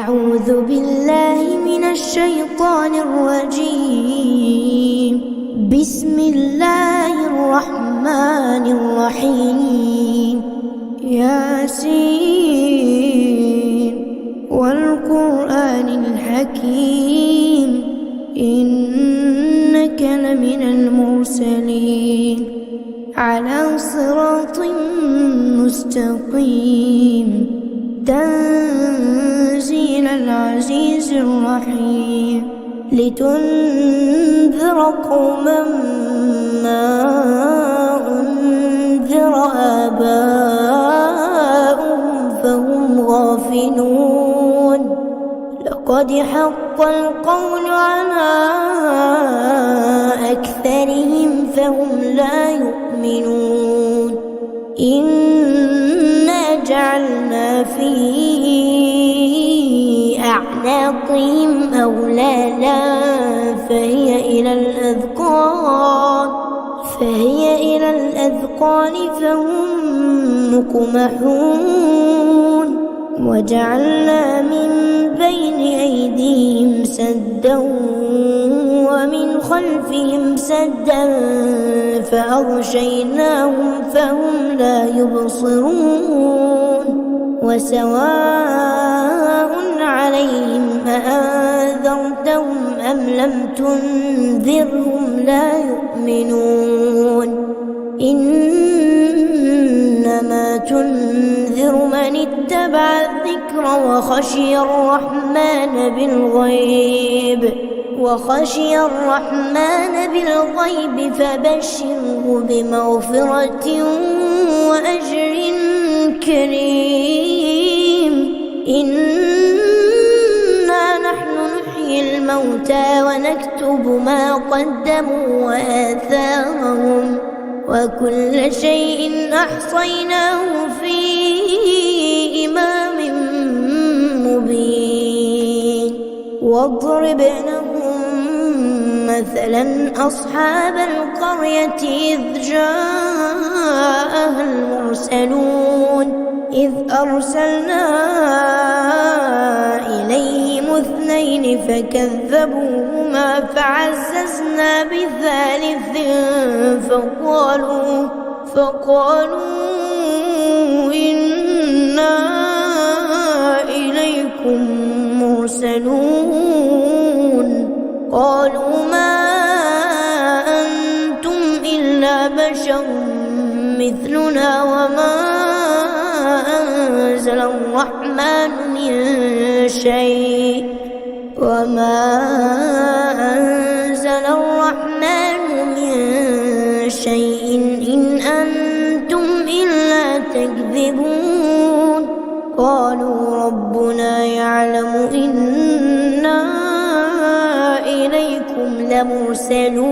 أعوذ بالله من الشيطان الرجيم. بسم الله الرحمن الرحيم. ياسين والقرآن الحكيم إنك لمن المرسلين على صراط مستقيم تنزيل العزيز الرحيم لتنذر قوما ما أنذر آباؤهم فهم غافلون لقد حق القول على أكثرهم فهم لا يؤمنون إنا جعلنا في أعناقهم أغلالا فهي إلى الأذقان فهم مقمحون وجعلنا من بين أيديهم سدا ومن خلفهم سدا فأغشيناهم فهم لا يبصرون وسواء عليهم أأنذرتهم أم لم تنذرهم لا يؤمنون إنما تنذر من اتبع الذكر وخشي الرحمن بالغيب فبشره بمغفرة وأجر كريم إنا نحن نحيي الموتى ونكتب ما قدموا وآثارهم وكل شيء أحصيناه في إمام مبين واضرب لهم مثلا أصحاب القرية إذ جاءها المرسلون إذ أرسلنا إليهم اثنين فكذبوهما فعززنا بثالث فقالوا إنا إليكم مرسلون قالوا ما أنتم إلا بشر مثلنا وما أنزل الرحمن من شيء إن أنتم إلا تكذبون قالوا ربنا يعلم إنا إليكم لمرسلون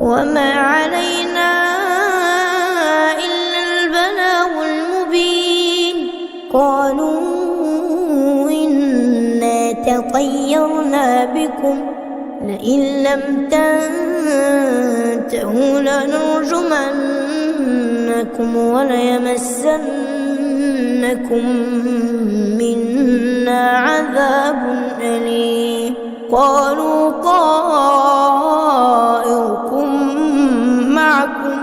وما علينا إلا البلاغ المبين قالوا إنا تطيرنا بكم لئن لم تنتهوا لنرجمنكم وليمسنكم منا عذاب أليم قالوا طائركم معكم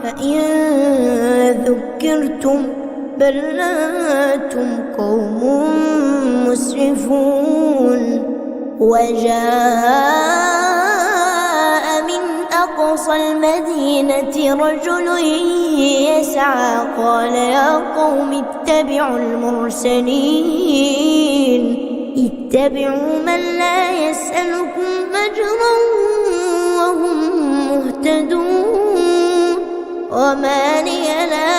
فإن ذكرتم بل أنتم قوم مسرفون وجاء من أقصى المدينة رجل يسعى قال يا قوم اتبعوا المرسلين اتبعوا من لا يسألكم أجرا وهم مهتدون وما لي لا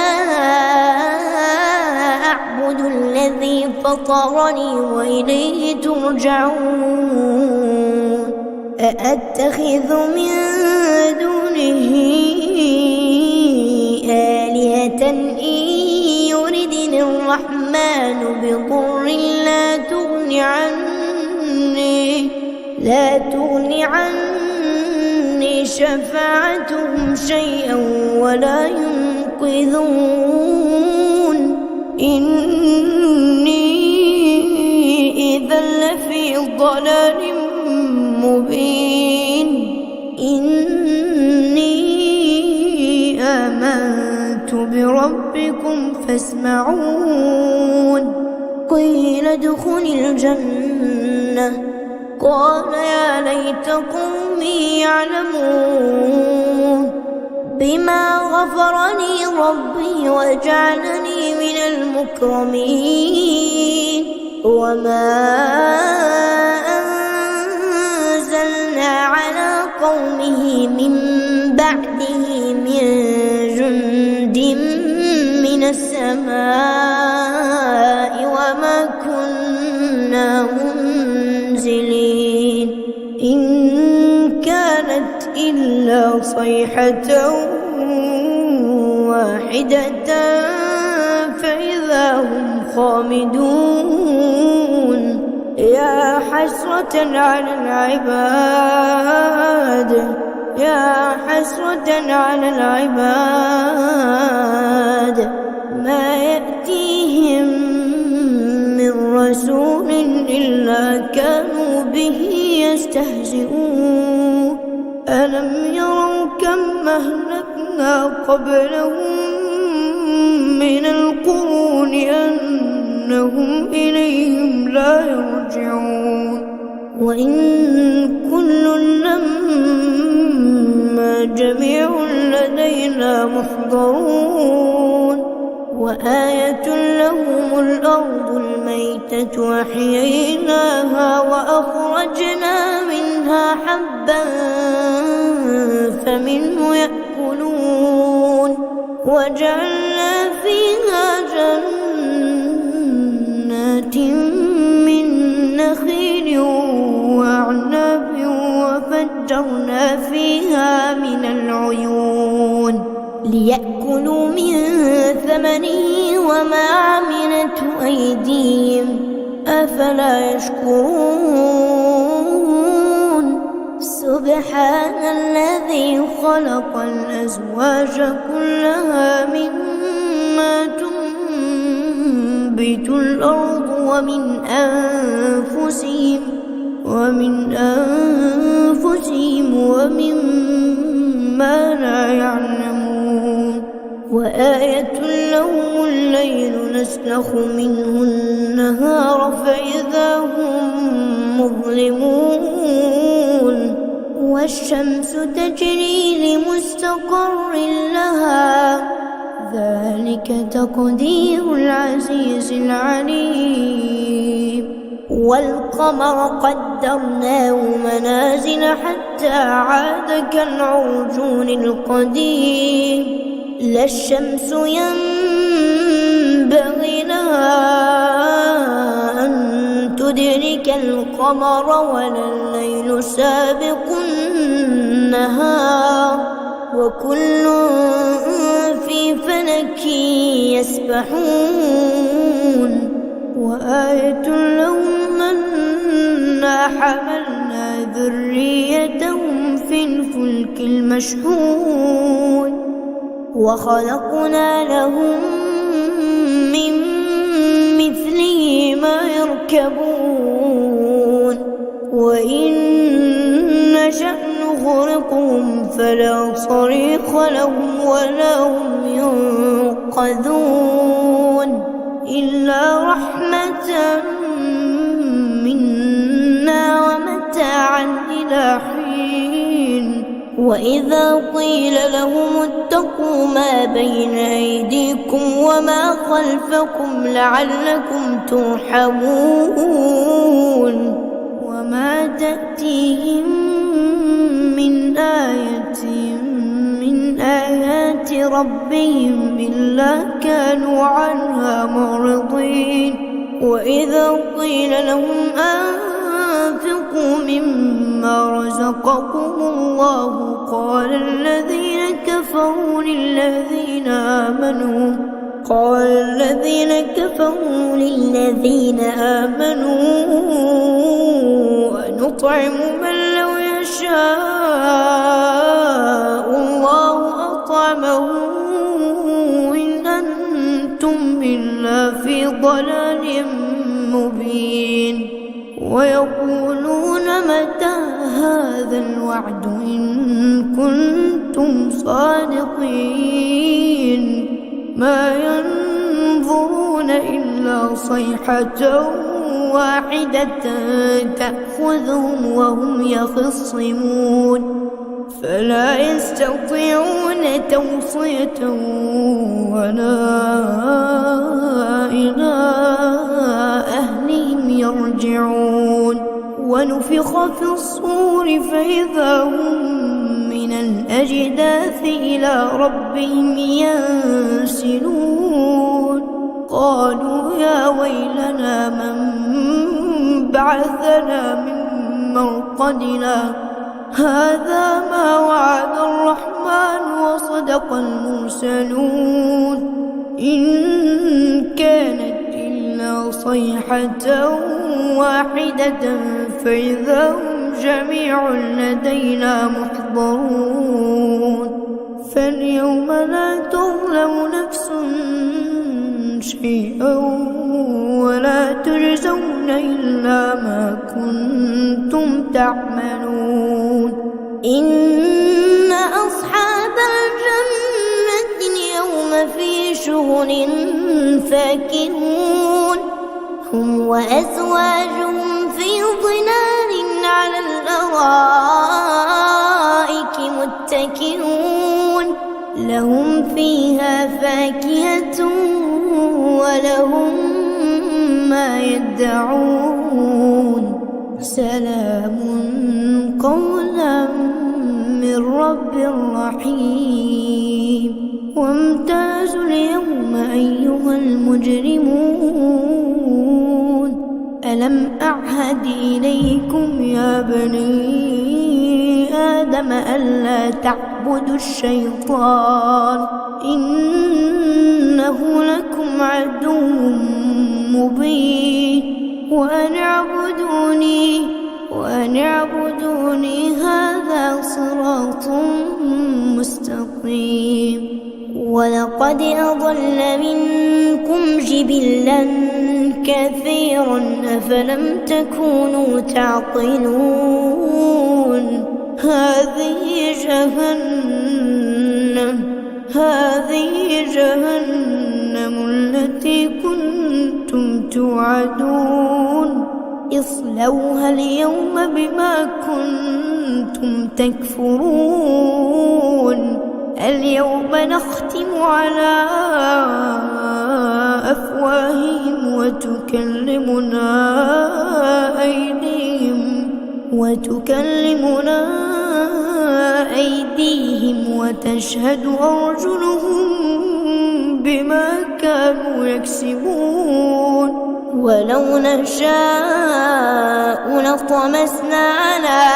أعبد الذي فطرني وإليه ترجعون أأتخذ من دونه آلهة إن يردني الرحمن بضر لا تغني عني شفاعتهم شيئا ولا ينقذون إني ضلال مبين إني آمنت بربكم فاسمعون قيل ادخل الجنة قال يا ليت قومي يعلمون بما غفرني ربي وجعلني من المكرمين وما أنزلنا على قومه من بعده من جند من السماء وما كنا منزلين إن كانت إلا صيحة واحدة فإذا هم خامدون يا حسرة على العباد يا حسرة على العباد ما يأتيهم من رسول إلا كانوا به يستهزئون ألم يروا كم أهلكنا قبلهم من القرون أنهم إليهم لا يرجعون وإن كل لما جميع لدينا محضرون وآية لهم الأرض الميتة أحييناها وأخرجنا منها حبا فمنه يأكلون وجعلنا فيها جنات من نخيل وأعناب وفجرنا فيها من العيون ليأكلوا من ثمنه وما عملته أيديهم أفلا يشكرون سبحان الذي خلق الأزواج كلها مما تنبت الأرض ومن أنفسهم ومما لا يعلمون وآية لهم الليل نسلخ منه النهار فإذا هم مظلمون والشمس تجري لمستقر لها ذلك تقدير العزيز العليم والقمر قدرناه منازل حتى عاد كالعرجون القديم لا الشمس ينبغي لها أن تدرك القمر ولا الليل سابق النهار وكل في فلك يسبحون وآية لهم أنا حملنا ذريتهم في الفلك المشحون وخلقنا لهم من مثله ما يركبون وإن نشأ نغرقهم فلا صريخ لهم ولا هم ينقذون إلا رحمة منا ومتاعا إلى حين وإذا قيل لهم اتقوا ما بين أيديكم وما خلفكم لعلكم ترحمون وما تأتيهم من آية من آيات ربهم إلا كانوا عنها معرضين وإذا قيل لهم أنفقوا مما رزقكم الله قال الذين كفروا للذين آمنوا أنطعم من لو يشاء الله أطعمه إن أنتم إلا في ضلال مبين ويقولون متى هذا الوعد إن كنتم صادقين ما ينظرون إلا صيحة واحدة تأخذهم وهم يخصمون فلا يستطيعون توصية ولا إلى أهلهم يرجعون ونفخ في الصور فإذا هم من الأجداث إلى ربهم ينسلون قالوا يا ويلنا من بعثنا من مرقدنا هذا ما وعد الرحمن وصدق المرسلون إن كانت إلا صيحة واحدة فإذا هم جميع لدينا محضرون فاليوم لا تظلم نفس شيئا ولا تجزون إلا ما كنتم تعملون إن أصحاب الجنة اليوم في شغل فاكهون هم وأزواجهم في ظلال على الأرائك متكئون لهم فيها فاكهة ولهم ما يدعون سلام قولا من رب رحيم وامتازوا اليوم أيها المجرمون ألم أعهد إليكم يا بني آدم ألا تعبدوا الشيطان إنه لكم عدو مبين وأن اعبدوني هذا صراط مستقيم ولقد أضل منكم جبلا كثيرا أفلم تكونوا تعقلون هذه جهنم التي كنتم توعدون اصلوها اليوم بما كنتم تكفرون اليوم نختم على أفواههم وتكلمنا أيديهم وتشهد أرجلهم بما كانوا يكسبون ولو نشاء لطمسنا على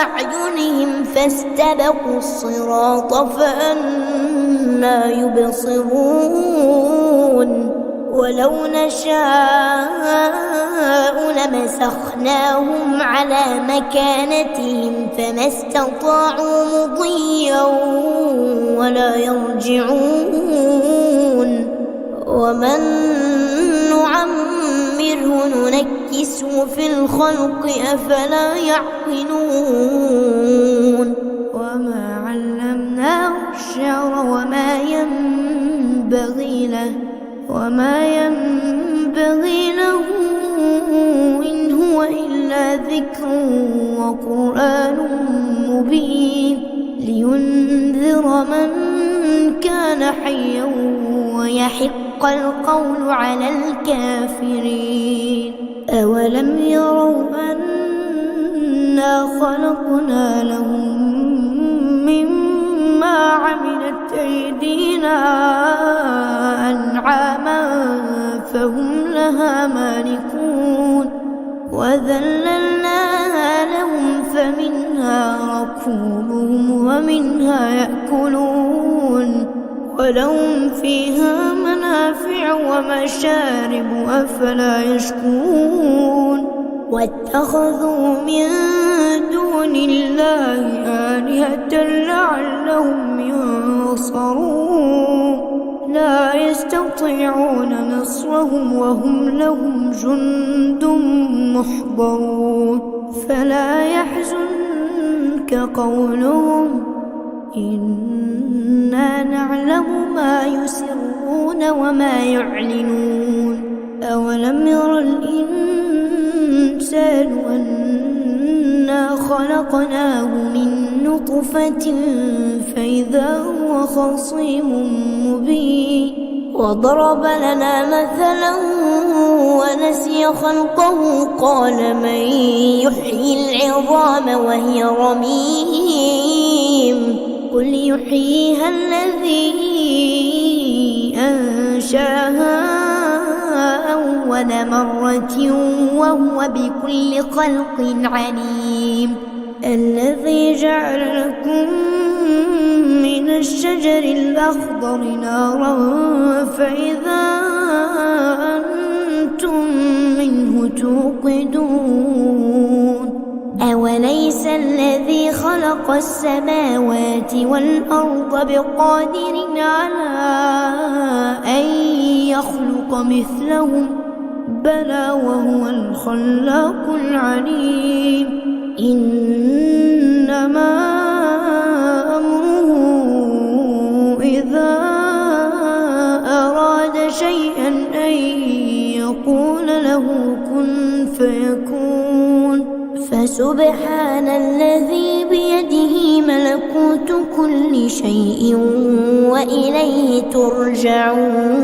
أعينهم فاستبقوا الصراط فأنى يبصرون ولو نشاء لمسخناهم على مكانتهم فما استطاعوا مضيا ولا يرجعون ومن نعمره ننكسه في الخلق أفلا يعقلون وما علمناه الشعر وما ينبغي له إن هو إلا ذكر وقرآن مبين لينذر من كان حيا ويحق القول على الكافرين أولم يروا أنا خلقنا لهم مما عملت أيدينا أنعاما فهم لها مالكون وذللناها لهم فمنها ركوبهم ومنها يأكلون ولهم فيها منافع ومشارب أفلا يشكرون واتخذوا من دون الله آلهة لعلهم ينصرون لا يستطيعون نصرهم وهم لهم جند محضرون فلا يحزنك قولهم إنا نعلم ما يسرون وما يعلنون أولم ير الإنسان أنا خلقناه من نطفة فإذا هو خصيم مبين وضرب لنا مثلا ونسي خلقه قال من يحيي العظام وهي رميم قل يحييها الذي أنشاها أول مرة وهو بكل خلق عليم الذي جعل لكم من الشجر الأخضر نارا فإذا أنتم منه توقدون أوليس الذي خلق السماوات والأرض بقادر على أن يخلق مثلهم بلى وهو الخلاق العليم إنما أمره إذا أراد شيئا أن يقول له كن فيكون فسبحان الذي بيده ملكوت كل شيء وإليه ترجعون.